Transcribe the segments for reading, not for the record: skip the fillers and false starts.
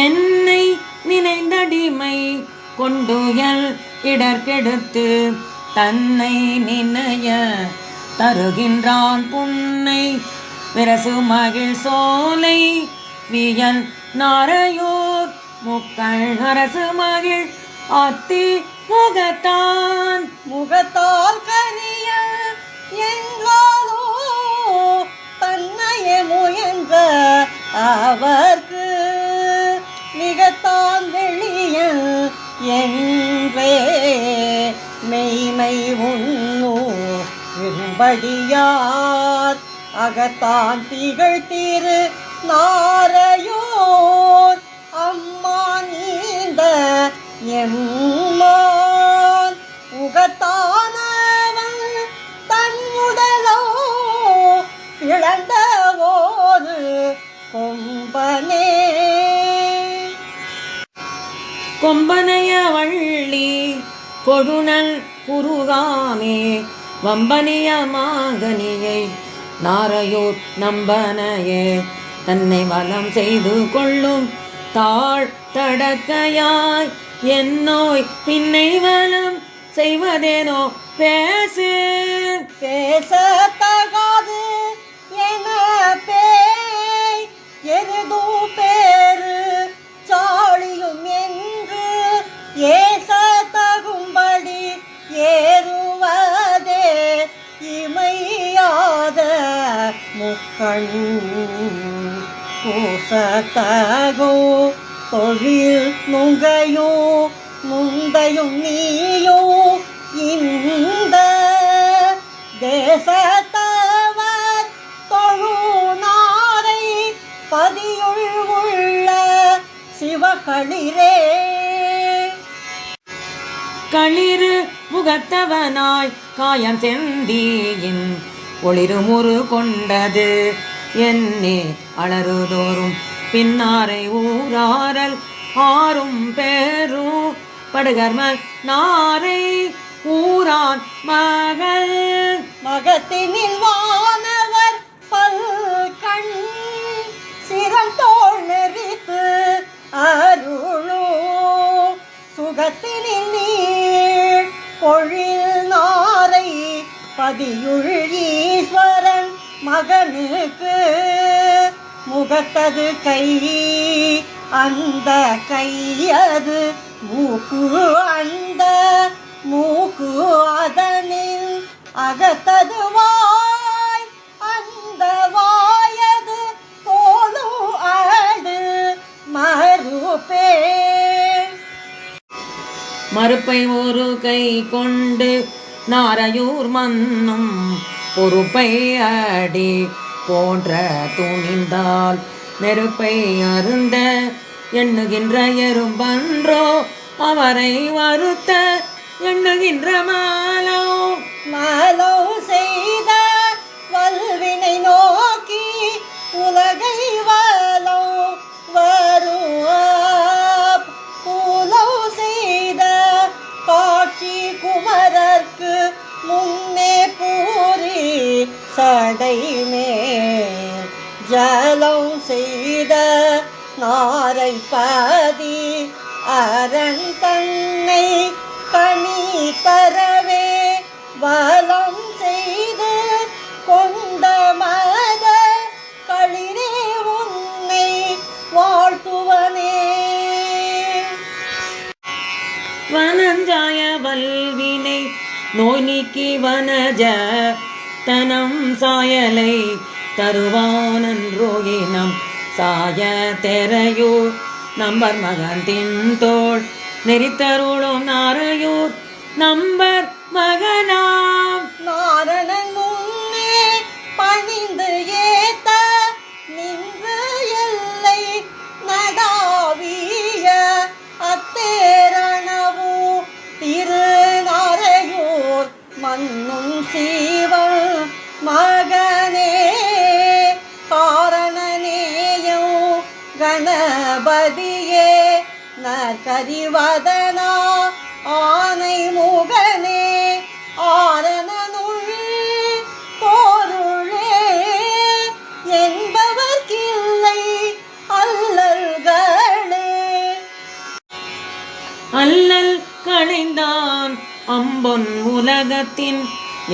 என்னை நினைந்தடிமை கொண்டுயல் இடர்கெடுத்து தன்னை நினைய தருகின்றான் புன்னை விரசு மகிழ் சோலை வியன் நாரையூர் முக்கள் அரசு மகிழ் அத்தி முகத்தால் கனிய எங்காலோ தன்னையே முயன்ற அவர்க்கு மிகத்தான் வெளியன் என்றே மெய்மை உண்ணு விரும்படியார் அகத்தான் திகழ் திரு நாரையோர் அம்மா நீண்ட எம்மான் உகத்தானவன் தன் உடலோ பிளந்த ஒரு கொம்பனே. கொம்பனைய வள்ளி கொழுநல் குருகாமே வம்பனிய மாங்கனியை நாரையூர் நம்பனையே தன்னை வலம் செய்து கொள்ளும் தாழ் தடக்கையாய் என்னோய் பின்னை வலம் செய்வதேனோ பேசு பேசத்தகாது என பேய் எருது பேரு சாளியும் என்று ஏச தகும்படி ஏறுவதே இமையாத முக்கண் பூசத்தகோ தொழில் நுங்கையோ முந்தையும் நீயோ இந்த தேசத்தவர் தொழுநாரை பதியுள் உள்ள சிவகளிரே. களிறு முகத்தவனாய் காயம் செந்தியின் ஒளிருமுறு கொண்டது என்னே அலறுதோறும் பின்னாரை ஊராரல் ஆறும் பேரும் படுகர்மல் நாரை ஊரான் மகள் மகத்தினில் வானவர் பல் கண் சிரம் தோல் நெறித்து அருளோ சுகத்தினில் நீர் பொழில் நாரை பதியுள் ஈஸ்வரன் மகனுக்கு முகத்தது கை அந்த கையது மூக்கு அந்த மூக்கு அதனில் அகத்தது வாய் அந்த வாயது போலு ஆடு மறுப்பே. மறுப்பை ஒரு கை கொண்டு நாரையூர் மன்னும் பொறுப்பை அடி போன்ற துணிந்தால் நெருப்பை அருந்த எண்ணுகின்ற எறும்பன்றோ அவரை வருத்த எண்ணுகின்ற மாலோ செய்த வல்வினை நோக்கி உலகை வலோ வரும் புலோ செய்த காட்சி குமரர்க்கு முன்னே பூரி சடை மேல் ஜலம் செய்த நாரை பதி அரண் தன்னை கனி தரவே வலம் செய்து கொண்ட மத களிரே உன்னை வாழ்த்துவனே. வனஞ்சாய வல்வினை நோய் நீக்கி வனஜ தனம் சாயலை தருவானன்றோ இனம் சாய தெரையூர் நம்பர் மகந்தின் தோள் நெறித்தருளும் நாரையூர் நம்பர் மகனாம் நாரணன் முன்னே பணிந்து ஏத்த நின்று எல்லை நடாவிய அத்தேரணவு திருநாரையூர் மன்னும் சீவன் மகனே காரணனேயோ கணபதியே நற்கரிவதனா ஆனை முகனே ஆரணனுள் பொருளே என்பவர்க்கில்லை அல்லல்களே. பொன் உலகத்தின்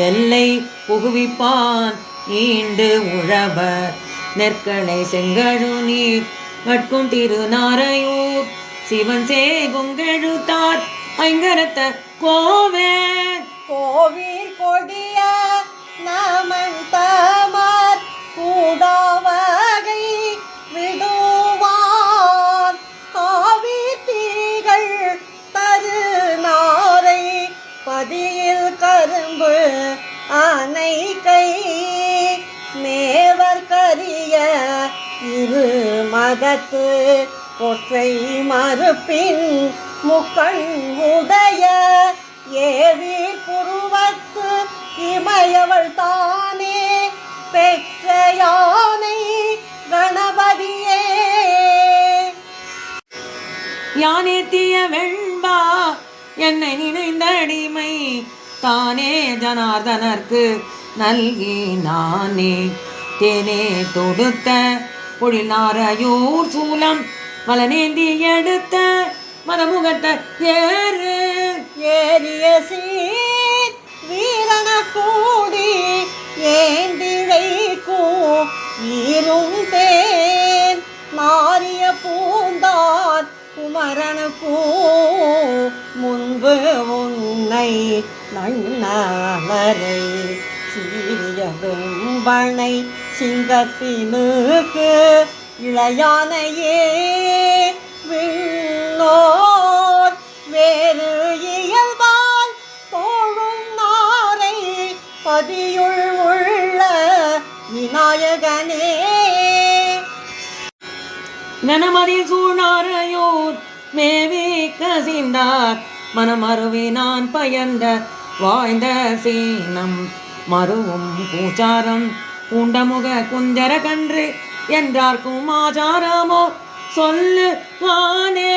எல்லை புகுவிப்பான் ஈண்டு உழவர் நெற்களை செங்கழு நீர் கட்கும் திருநாரையூர் சிவன் சேகுங்கெழுத்தார் ஐங்கரத்த கோவே கோவில் கொடிய நமன் தமர் கூடாவகை விடுவான் காவித்திகள் தருநாரை பதியில் கரும்பு அணை கை மேவர் கரிய இரு மதத்து ஒற்றை மறுப்பின் முக்கண் உடைய ஏவி புருவத்து இமையவள் தானே பெற்ற யானை கணபதியே யானேத்திய வெண்பா என்னை நினைந்த அடிமை தானே ஜனார்தனர்க்கு நல்கி நானே தேனே தொடுத்த பொழில்நாரையூர் சூலம் மலனேந்தி எடுத்த மதமுகத்த ஏறு ஏறிய சீர் வீரன கூடி ஏந்திழைக்கும் ஈரும் தேன் நாரிய பூந்தார் குமரனுக்கூ முன்பு உன்னை நன்னவரை சீரிய வெம்பனை சிங்கத்தினுக்கு இளையானையே விண்ணோர் வேறு இயல்பால் தோழும் நாரை பதியுள் உள்ள விநாயகனே கணமதில் சூழ்நாரையூர் மேவி கசிந்தார் மனமருவினான் பயந்த வாய்ந்த சீனம் மருவும் பூச்சாரம் உண்டமுக குஞ்சர கன்று என்றார்க்கும் ஆச்சாரமோ சொல்லு வானே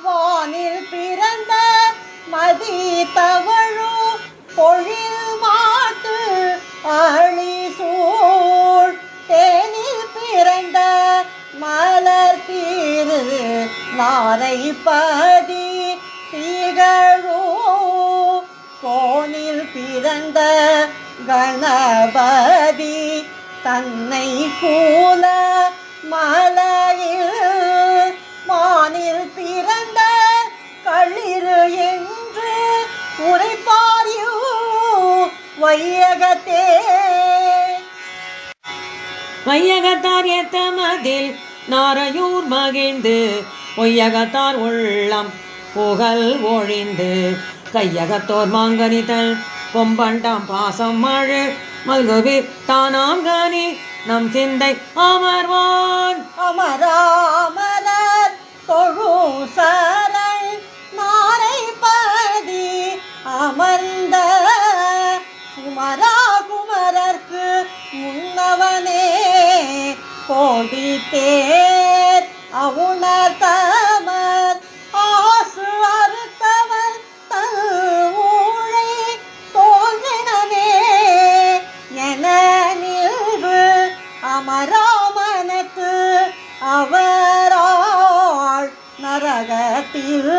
வானில் பிறந்த மதி தவழு பொழில் மாட்டு அழி சூழ் தேனில் பிறந்த மலர் தீரு நாரை பதி திகழோ கோனில் பிறந்த கணபதி தன்னை கூல மலையில் மானில் பிறந்த களிறு என்று உரைப்பாரியோ வையகத்தே வையகத்தார் ஏத்தமதில் நாரையூர் மகிழ்ந்து பொய்யகத்தார் உள்ளம் புகழ் ஒழிந்து கையகத்தோர் மாங்கனிதல் கொம்பண்டாம் பாசம் மழு மல்குவிர் தானாங்கனி நம் சிந்தை அமர்வான் அமராமரர் தொழு சரண் நாரை பதி அமர்ந்த குமரா குமரர்க்கு முன்னவனே கோடி தேர் அவுணர் தமர் ஆசு அறுத்தவர் தூழை தோன்றினே என நின்று அமராமனத்து அவராள் நரகத்தில்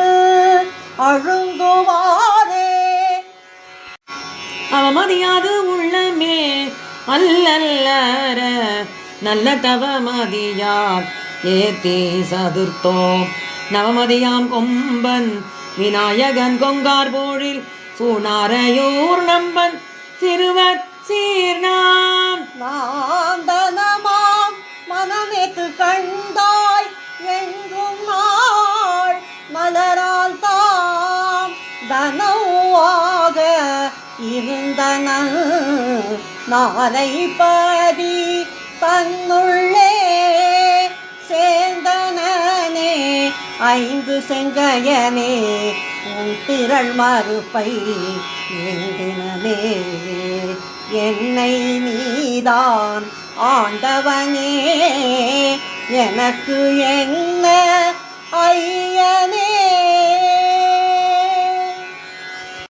அழுங்குவாரே அவமதியாது உள்ளமே அல்லல்லற நல்ல தவமதியார் ஏத்தி சதுர்த்தோம் நவமதியாம் கொம்பன் விநாயகன் கொங்கார் போழில் சூனாரையூர் நம்பன் சிறுவர் சீர்நாம் நாம் தனமாம் மனமேத்து கண்டாய் என்றும் நாள் மலரால் தாம் தனவாக இருந்தன நாரை பதி தன்னுள்ளே சேர்ந்தனே ஐந்து செங்கையனே உன் திரள் மறுப்பை ஏந்தினமே என்னை நீதான் ஆண்டவனே எனக்கு என்ன ஐயனே